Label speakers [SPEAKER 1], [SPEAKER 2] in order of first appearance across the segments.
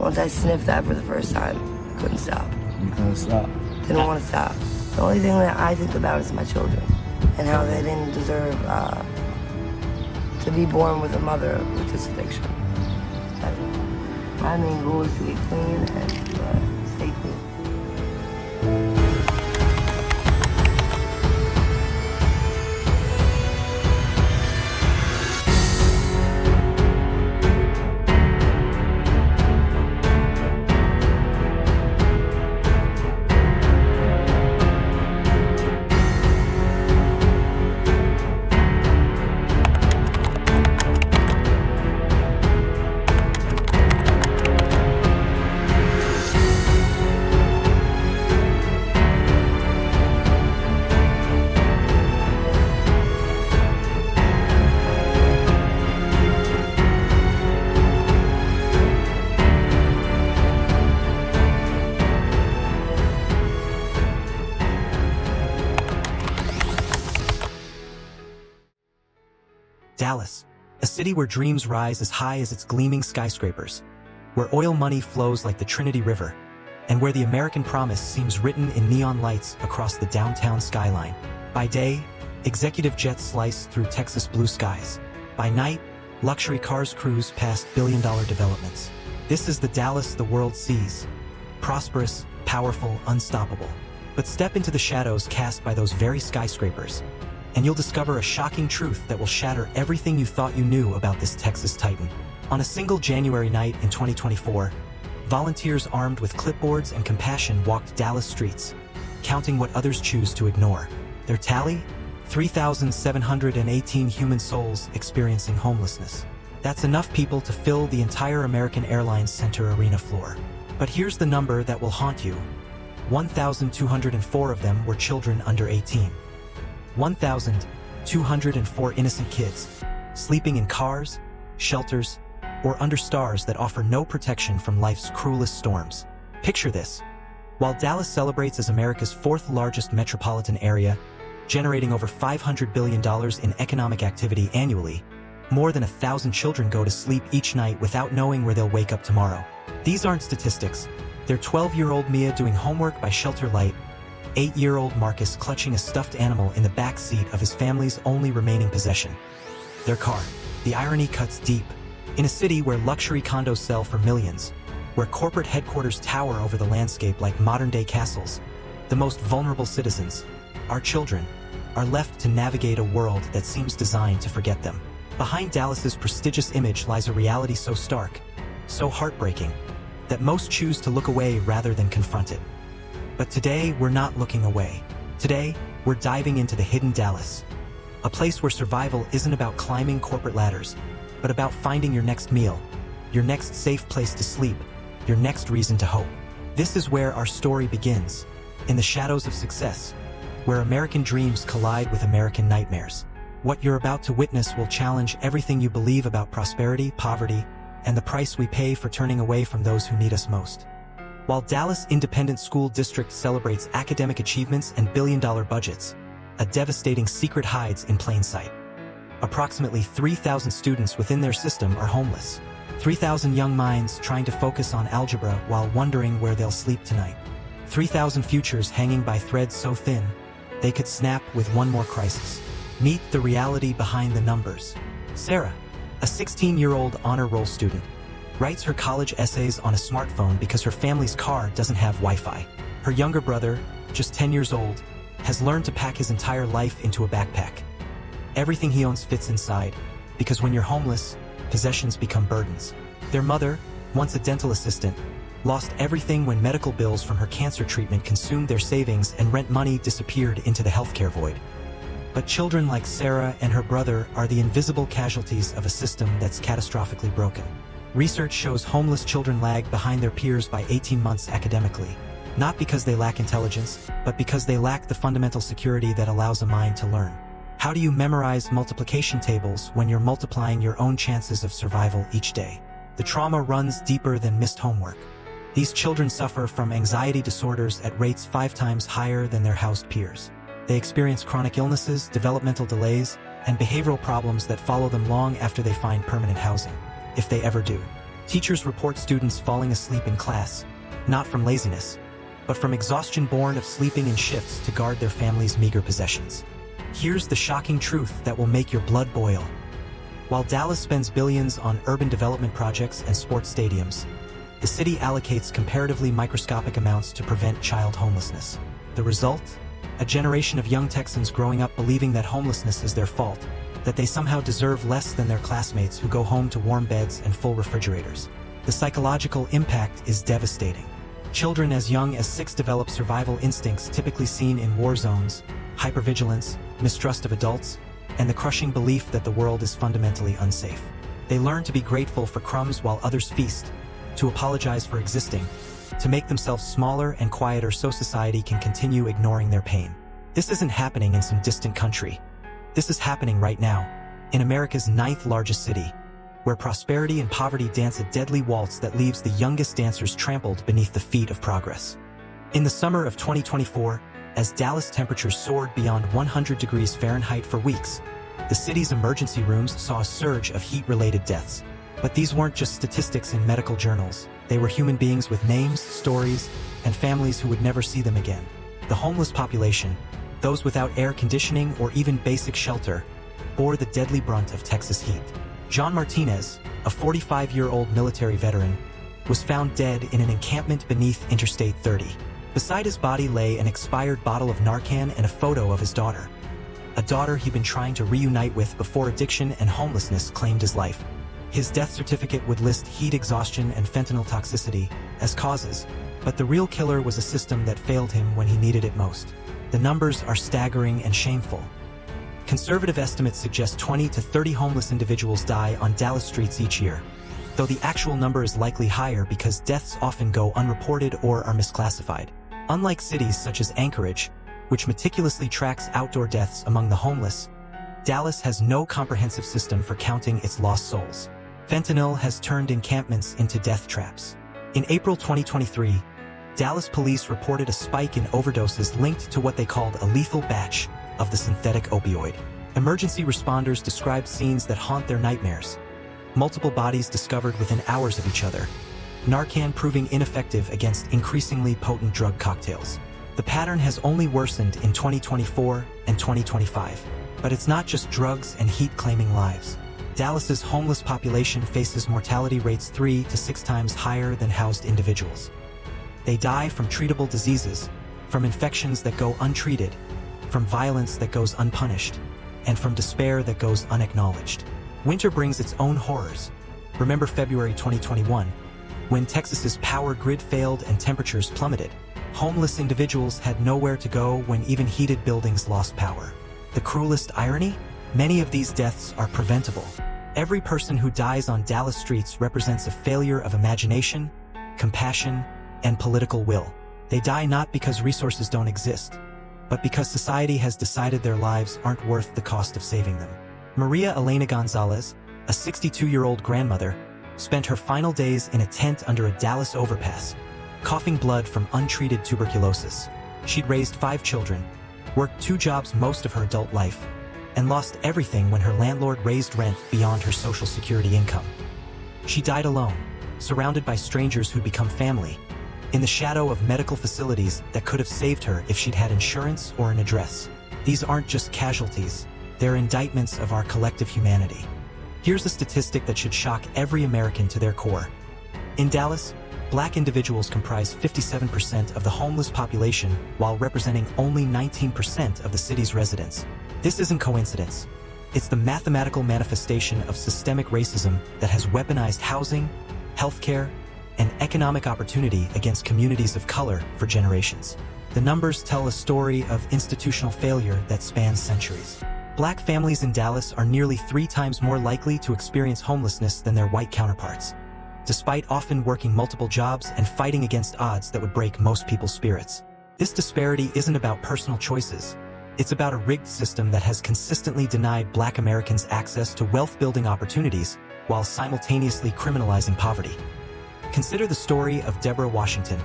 [SPEAKER 1] Once I sniffed that for the first time, I couldn't stop.
[SPEAKER 2] You couldn't stop?
[SPEAKER 1] Didn't want to stop. The only thing that I think about is my children and how they didn't deserve to be born with a mother with this addiction. My main goal is to get clean and stay clean.
[SPEAKER 3] Dallas, a city where dreams rise as high as its gleaming skyscrapers, where oil money flows like the Trinity River, and where the American promise seems written in neon lights across the downtown skyline. By day, executive jets slice through Texas blue skies. By night, luxury cars cruise past billion-dollar developments. This is the Dallas the world sees. Prosperous, powerful, unstoppable. But step into the shadows cast by those very skyscrapers, and you'll discover a shocking truth that will shatter everything you thought you knew about this Texas titan. On a single January night in 2024, volunteers armed with clipboards and compassion walked Dallas streets, counting what others choose to ignore. Their tally? 3,718 human souls experiencing homelessness. That's enough people to fill the entire American Airlines Center arena floor. But here's the number that will haunt you. 1,204 of them were children under 18. 1,204 innocent kids, sleeping in cars, shelters, or under stars that offer no protection from life's cruelest storms. Picture this. While Dallas celebrates as America's fourth largest metropolitan area, generating over $500 billion in economic activity annually, more than 1,000 children go to sleep each night without knowing where they'll wake up tomorrow. These aren't statistics. They're 12-year-old Mia doing homework by shelter light, 8-year-old Marcus clutching a stuffed animal in the back seat of his family's only remaining possession, their car. The irony cuts deep. In a city where luxury condos sell for millions, where corporate headquarters tower over the landscape like modern-day castles, the most vulnerable citizens, our children, are left to navigate a world that seems designed to forget them. Behind Dallas's prestigious image lies a reality so stark, so heartbreaking, that most choose to look away rather than confront it. But today, we're not looking away. Today, we're diving into the hidden Dallas, a place where survival isn't about climbing corporate ladders, but about finding your next meal, your next safe place to sleep, your next reason to hope. This is where our story begins, in the shadows of success, where American dreams collide with American nightmares. What you're about to witness will challenge everything you believe about prosperity, poverty, and the price we pay for turning away from those who need us most. While Dallas Independent School District celebrates academic achievements and billion-dollar budgets, a devastating secret hides in plain sight. Approximately 3,000 students within their system are homeless. 3,000 young minds trying to focus on algebra while wondering where they'll sleep tonight. 3,000 futures hanging by threads so thin, they could snap with one more crisis. Meet the reality behind the numbers. Sarah, a 16-year-old honor roll student, writes her college essays on a smartphone because her family's car doesn't have Wi-Fi. Her younger brother, just 10 years old, has learned to pack his entire life into a backpack. Everything he owns fits inside, because when you're homeless, possessions become burdens. Their mother, once a dental assistant, lost everything when medical bills from her cancer treatment consumed their savings and rent money disappeared into the healthcare void. But children like Sarah and her brother are the invisible casualties of a system that's catastrophically broken. Research shows homeless children lag behind their peers by 18 months academically, not because they lack intelligence, but because they lack the fundamental security that allows a mind to learn. How do you memorize multiplication tables when you're multiplying your own chances of survival each day? The trauma runs deeper than missed homework. These children suffer from anxiety disorders at rates 5 times higher than their housed peers. They experience chronic illnesses, developmental delays, and behavioral problems that follow them long after they find permanent housing, if they ever do. Teachers report students falling asleep in class, not from laziness, but from exhaustion born of sleeping in shifts to guard their family's meager possessions. Here's the shocking truth that will make your blood boil. While Dallas spends billions on urban development projects and sports stadiums, the city allocates comparatively microscopic amounts to prevent child homelessness. The result? A generation of young Texans growing up believing that homelessness is their fault, that they somehow deserve less than their classmates who go home to warm beds and full refrigerators. The psychological impact is devastating. Children as young as 6 develop survival instincts typically seen in war zones, hypervigilance, mistrust of adults, and the crushing belief that the world is fundamentally unsafe. They learn to be grateful for crumbs while others feast, to apologize for existing, to make themselves smaller and quieter so society can continue ignoring their pain. This isn't happening in some distant country. This is happening right now, in America's 9th largest city, where prosperity and poverty dance a deadly waltz that leaves the youngest dancers trampled beneath the feet of progress. In the summer of 2024, as Dallas temperatures soared beyond 100 degrees Fahrenheit for weeks, the city's emergency rooms saw a surge of heat-related deaths. But these weren't just statistics in medical journals. They were human beings with names, stories, and families who would never see them again. The homeless population, those without air conditioning or even basic shelter, bore the deadly brunt of Texas heat. John Martinez, a 45-year-old military veteran, was found dead in an encampment beneath Interstate 30. Beside his body lay an expired bottle of Narcan and a photo of his daughter. A daughter he'd been trying to reunite with before addiction and homelessness claimed his life. His death certificate would list heat exhaustion and fentanyl toxicity as causes, but the real killer was a system that failed him when he needed it most. The numbers are staggering and shameful. Conservative estimates suggest 20 to 30 homeless individuals die on Dallas streets each year, though the actual number is likely higher because deaths often go unreported or are misclassified. Unlike cities such as Anchorage, which meticulously tracks outdoor deaths among the homeless, Dallas has no comprehensive system for counting its lost souls. Fentanyl has turned encampments into death traps. In April 2023, Dallas police reported a spike in overdoses linked to what they called a lethal batch of the synthetic opioid. Emergency responders described scenes that haunt their nightmares. Multiple bodies discovered within hours of each other. Narcan proving ineffective against increasingly potent drug cocktails. The pattern has only worsened in 2024 and 2025. But it's not just drugs and heat claiming lives. Dallas's homeless population faces mortality rates 3 to 6 times higher than housed individuals. They die from treatable diseases, from infections that go untreated, from violence that goes unpunished, and from despair that goes unacknowledged. Winter brings its own horrors. Remember February 2021, when Texas's power grid failed and temperatures plummeted. Homeless individuals had nowhere to go when even heated buildings lost power. The cruelest irony? Many of these deaths are preventable. Every person who dies on Dallas streets represents a failure of imagination, compassion, and political will. They die not because resources don't exist, but because society has decided their lives aren't worth the cost of saving them. Maria Elena Gonzalez, a 62-year-old grandmother, spent her final days in a tent under a Dallas overpass, coughing blood from untreated tuberculosis. She'd raised 5 children, worked 2 jobs most of her adult life, and lost everything when her landlord raised rent beyond her Social Security income. She died alone, surrounded by strangers who'd become family, in the shadow of medical facilities that could have saved her if she'd had insurance or an address. These aren't just casualties, they're indictments of our collective humanity. Here's a statistic that should shock every American to their core. In Dallas, Black individuals comprise 57% of the homeless population while representing only 19% of the city's residents. This isn't coincidence. It's the mathematical manifestation of systemic racism that has weaponized housing, healthcare, and economic opportunity against communities of color for generations. The numbers tell a story of institutional failure that spans centuries. Black families in Dallas are nearly 3 times more likely to experience homelessness than their white counterparts, despite often working multiple jobs and fighting against odds that would break most people's spirits. This disparity isn't about personal choices. It's about a rigged system that has consistently denied Black Americans access to wealth-building opportunities while simultaneously criminalizing poverty. Consider the story of Deborah Washington,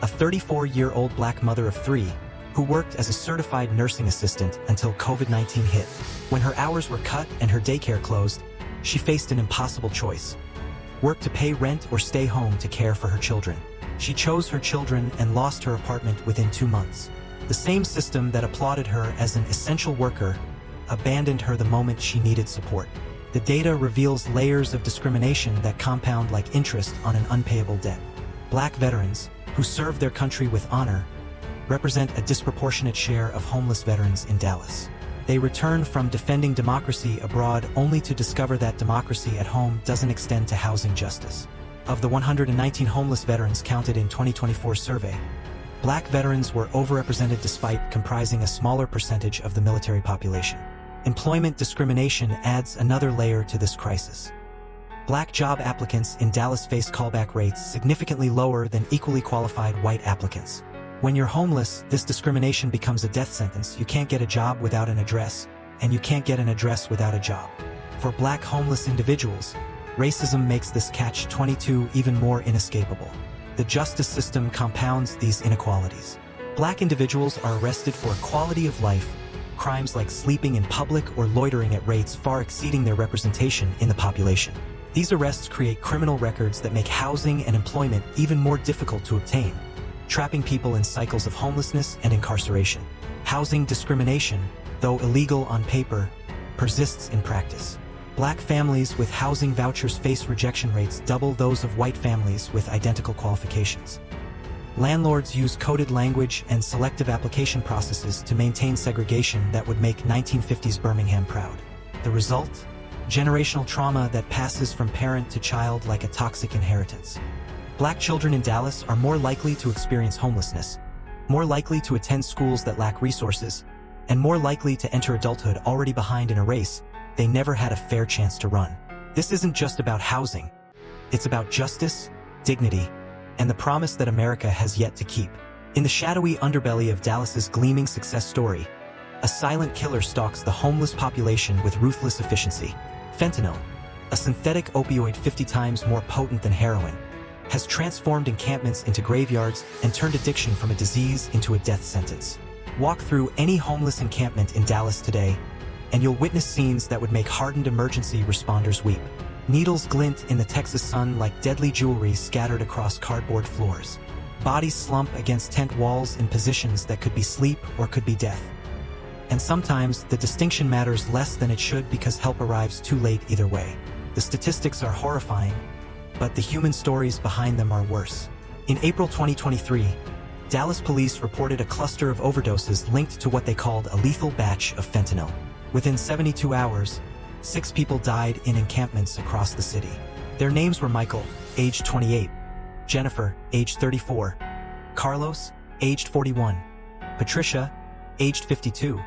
[SPEAKER 3] a 34-year-old Black mother of 3 who worked as a certified nursing assistant until COVID-19 hit. When her hours were cut and her daycare closed, she faced an impossible choice: work to pay rent or stay home to care for her children. She chose her children and lost her apartment within 2 months. The same system that applauded her as an essential worker abandoned her the moment she needed support. The data reveals layers of discrimination that compound like interest on an unpayable debt. Black veterans, who serve their country with honor, represent a disproportionate share of homeless veterans in Dallas. They return from defending democracy abroad only to discover that democracy at home doesn't extend to housing justice. Of the 119 homeless veterans counted in 2024 survey, Black veterans were overrepresented despite comprising a smaller percentage of the military population. Employment discrimination adds another layer to this crisis. Black job applicants in Dallas face callback rates significantly lower than equally qualified white applicants. When you're homeless, this discrimination becomes a death sentence. You can't get a job without an address, and you can't get an address without a job. For Black homeless individuals, racism makes this catch-22 even more inescapable. The justice system compounds these inequalities. Black individuals are arrested for quality of life crimes like sleeping in public or loitering at rates far exceeding their representation in the population. These arrests create criminal records that make housing and employment even more difficult to obtain, trapping people in cycles of homelessness and incarceration. Housing discrimination, though illegal on paper, persists in practice. Black families with housing vouchers face rejection rates double those of white families with identical qualifications. Landlords use coded language and selective application processes to maintain segregation that would make 1950s Birmingham proud. The result? Generational trauma that passes from parent to child like a toxic inheritance. Black children in Dallas are more likely to experience homelessness, more likely to attend schools that lack resources, and more likely to enter adulthood already behind in a race they never had a fair chance to run. This isn't just about housing. It's about justice, dignity, and the promise that America has yet to keep. In the shadowy underbelly of Dallas's gleaming success story, a silent killer stalks the homeless population with ruthless efficiency. Fentanyl, a synthetic opioid 50 times more potent than heroin, has transformed encampments into graveyards and turned addiction from a disease into a death sentence. Walk through any homeless encampment in Dallas today, and you'll witness scenes that would make hardened emergency responders weep. Needles glint in the Texas sun like deadly jewelry scattered across cardboard floors. Bodies slump against tent walls in positions that could be sleep or could be death. And sometimes the distinction matters less than it should because help arrives too late either way. The statistics are horrifying, but the human stories behind them are worse. In April 2023, Dallas police reported a cluster of overdoses linked to what they called a lethal batch of fentanyl. Within 72 hours, 6 people died in encampments across the city. Their names were Michael, aged 28, Jennifer, aged 34, Carlos, aged 41, Patricia, aged 52,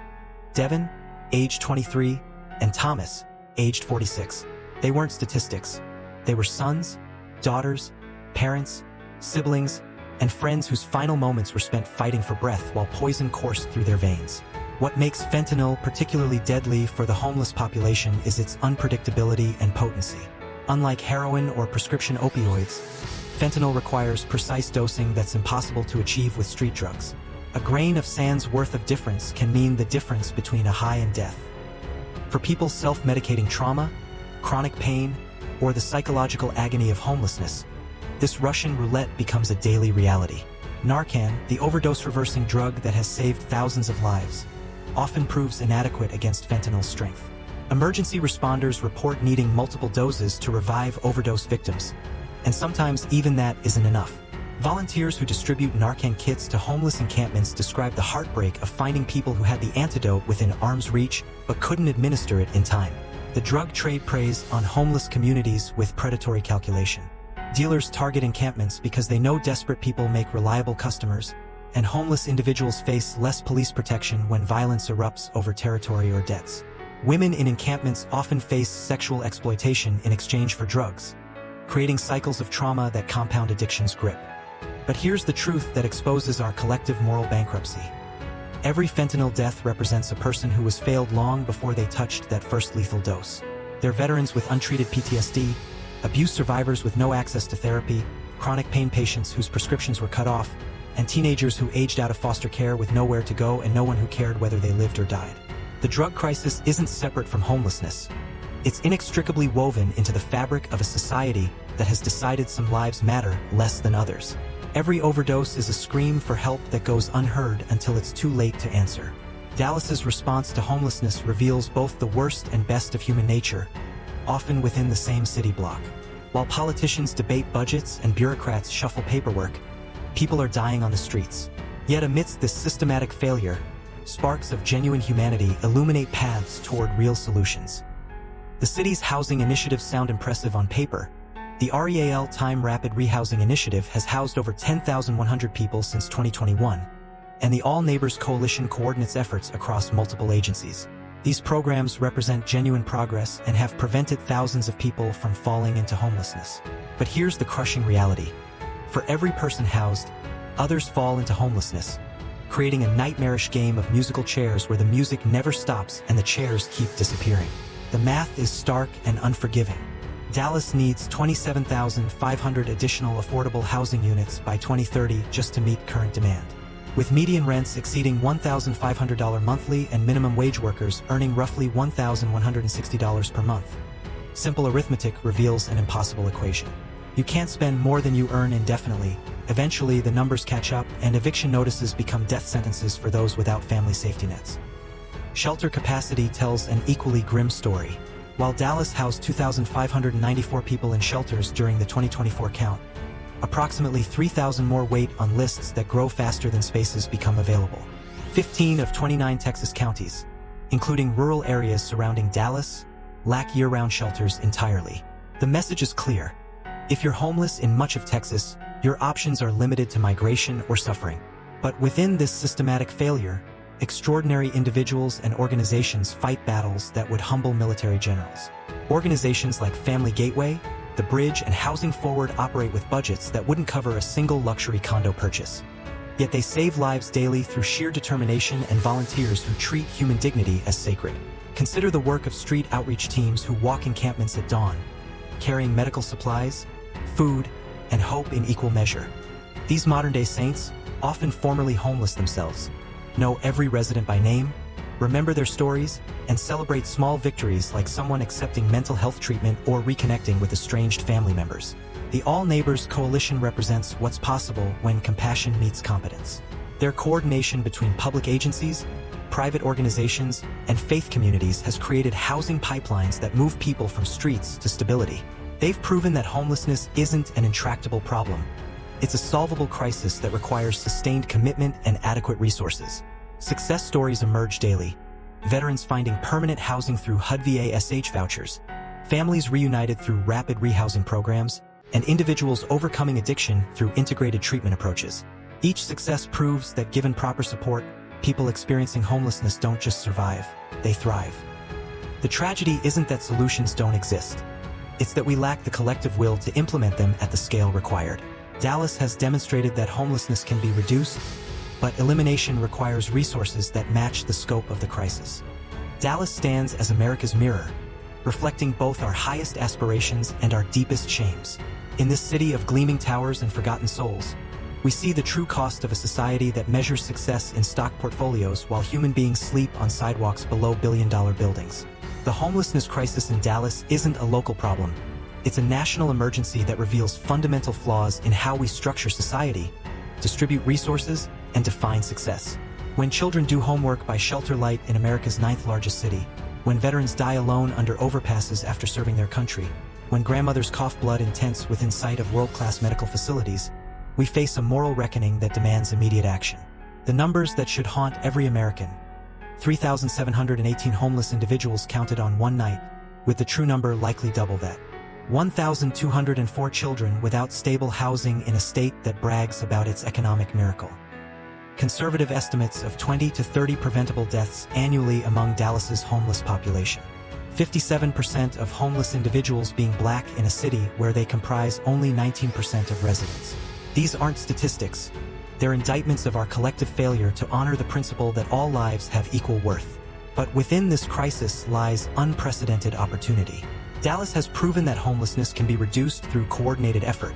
[SPEAKER 3] Devin, aged 23, and Thomas, aged 46. They weren't statistics. They were sons, daughters, parents, siblings, and friends whose final moments were spent fighting for breath while poison coursed through their veins. What makes fentanyl particularly deadly for the homeless population is its unpredictability and potency. Unlike heroin or prescription opioids, fentanyl requires precise dosing that's impossible to achieve with street drugs. A grain of sand's worth of difference can mean the difference between a high and death. For people self-medicating trauma, chronic pain, or the psychological agony of homelessness, this Russian roulette becomes a daily reality. Narcan, the overdose-reversing drug that has saved thousands of lives, often proves inadequate against fentanyl's strength. Emergency responders report needing multiple doses to revive overdose victims, and sometimes even that isn't enough. Volunteers who distribute Narcan kits to homeless encampments describe the heartbreak of finding people who had the antidote within arm's reach but couldn't administer it in time. The drug trade preys on homeless communities with predatory calculation. Dealers target encampments because they know desperate people make reliable customers, and homeless individuals face less police protection when violence erupts over territory or debts. Women in encampments often face sexual exploitation in exchange for drugs, creating cycles of trauma that compound addiction's grip. But here's the truth that exposes our collective moral bankruptcy. Every fentanyl death represents a person who was failed long before they touched that first lethal dose. They're veterans with untreated PTSD, abuse survivors with no access to therapy, chronic pain patients whose prescriptions were cut off, and teenagers who aged out of foster care with nowhere to go and no one who cared whether they lived or died. The drug crisis isn't separate from homelessness. It's inextricably woven into the fabric of a society that has decided some lives matter less than others. Every overdose is a scream for help that goes unheard until it's too late to answer. Dallas's response to homelessness reveals both the worst and best of human nature, often within the same city block. While politicians debate budgets and bureaucrats shuffle paperwork, people are dying on the streets. Yet amidst this systematic failure, sparks of genuine humanity illuminate paths toward real solutions. The city's housing initiatives sound impressive on paper. The REAL Time Rapid Rehousing Initiative has housed over 10,100 people since 2021, and the All Neighbors Coalition coordinates efforts across multiple agencies. These programs represent genuine progress and have prevented thousands of people from falling into homelessness. But here's the crushing reality. For every person housed, others fall into homelessness, creating a nightmarish game of musical chairs where the music never stops and the chairs keep disappearing. The math is stark and unforgiving. Dallas needs 27,500 additional affordable housing units by 2030 just to meet current demand, with median rents exceeding $1,500 monthly and minimum wage workers earning roughly $1,160 per month. Simple arithmetic reveals an impossible equation. You can't spend more than you earn indefinitely. Eventually, the numbers catch up, and eviction notices become death sentences for those without family safety nets. Shelter capacity tells an equally grim story. While Dallas housed 2,594 people in shelters during the 2024 count, approximately 3,000 more wait on lists that grow faster than spaces become available. 15 of 29 Texas counties, including rural areas surrounding Dallas, lack year-round shelters entirely. The message is clear. If you're homeless in much of Texas, your options are limited to migration or suffering. But within this systematic failure, extraordinary individuals and organizations fight battles that would humble military generals. Organizations like Family Gateway, The Bridge, and Housing Forward operate with budgets that wouldn't cover a single luxury condo purchase. Yet they save lives daily through sheer determination and volunteers who treat human dignity as sacred. Consider the work of street outreach teams who walk encampments at dawn, carrying medical supplies, food, and hope in equal measure. These modern-day saints, often formerly homeless themselves, know every resident by name, remember their stories, and celebrate small victories like someone accepting mental health treatment or reconnecting with estranged family members. The All Neighbors Coalition represents what's possible when compassion meets competence. Their coordination between public agencies, private organizations, and faith communities has created housing pipelines that move people from streets to stability. They've proven that homelessness isn't an intractable problem. It's a solvable crisis that requires sustained commitment and adequate resources. Success stories emerge daily. Veterans finding permanent housing through HUD VA/SH vouchers, families reunited through rapid rehousing programs, and individuals overcoming addiction through integrated treatment approaches. Each success proves that given proper support, people experiencing homelessness don't just survive, they thrive. The tragedy isn't that solutions don't exist. It's that we lack the collective will to implement them at the scale required. Dallas has demonstrated that homelessness can be reduced, but elimination requires resources that match the scope of the crisis. Dallas stands as America's mirror, reflecting both our highest aspirations and our deepest shames. In this city of gleaming towers and forgotten souls, we see the true cost of a society that measures success in stock portfolios while human beings sleep on sidewalks below billion-dollar buildings. The homelessness crisis in Dallas isn't a local problem. It's a national emergency that reveals fundamental flaws in how we structure society, distribute resources, and define success. When children do homework by Shelter Light in America's 9th largest city, when veterans die alone under overpasses after serving their country, when grandmothers cough blood in tents within sight of world-class medical facilities, we face a moral reckoning that demands immediate action. The numbers that should haunt every American: 3,718 homeless individuals counted on one night, with the true number likely double that. 1,204 children without stable housing in a state that brags about its economic miracle. Conservative estimates of 20 to 30 preventable deaths annually among Dallas's homeless population. 57% of homeless individuals being Black in a city where they comprise only 19% of residents. These aren't statistics. They're indictments of our collective failure to honor the principle that all lives have equal worth. But within this crisis lies unprecedented opportunity. Dallas has proven that homelessness can be reduced through coordinated effort.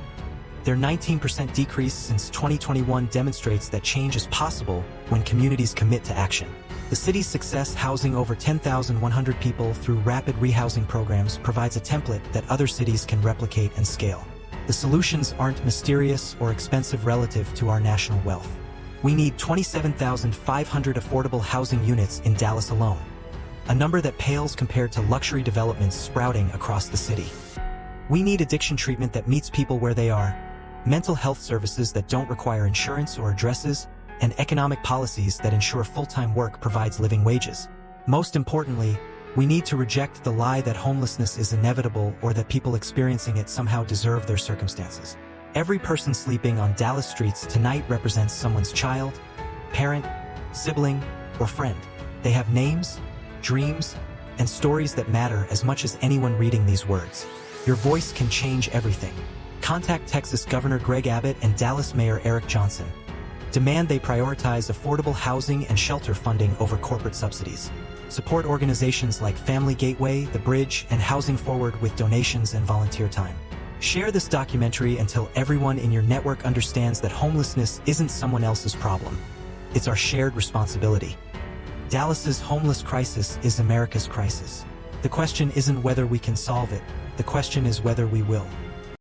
[SPEAKER 3] Their 19% decrease since 2021 demonstrates that change is possible when communities commit to action. The city's success housing over 10,100 people through rapid rehousing programs provides a template that other cities can replicate and scale. The solutions aren't mysterious or expensive relative to our national wealth. We need 27,500 affordable housing units in Dallas alone, a number that pales compared to luxury developments sprouting across the city. We need addiction treatment that meets people where they are, mental health services that don't require insurance or addresses, and economic policies that ensure full-time work provides living wages. Most importantly, we need to reject the lie that homelessness is inevitable or that people experiencing it somehow deserve their circumstances. Every person sleeping on Dallas streets tonight represents someone's child, parent, sibling, or friend. They have names, dreams, and stories that matter as much as anyone reading these words. Your voice can change everything. Contact Texas Governor Greg Abbott and Dallas Mayor Eric Johnson. Demand they prioritize affordable housing and shelter funding over corporate subsidies. Support organizations like Family Gateway, The Bridge, and Housing Forward with donations and volunteer time. Share this documentary until everyone in your network understands that homelessness isn't someone else's problem. It's our shared responsibility. Dallas's homeless crisis is America's crisis. The question isn't whether we can solve it. The question is whether we will.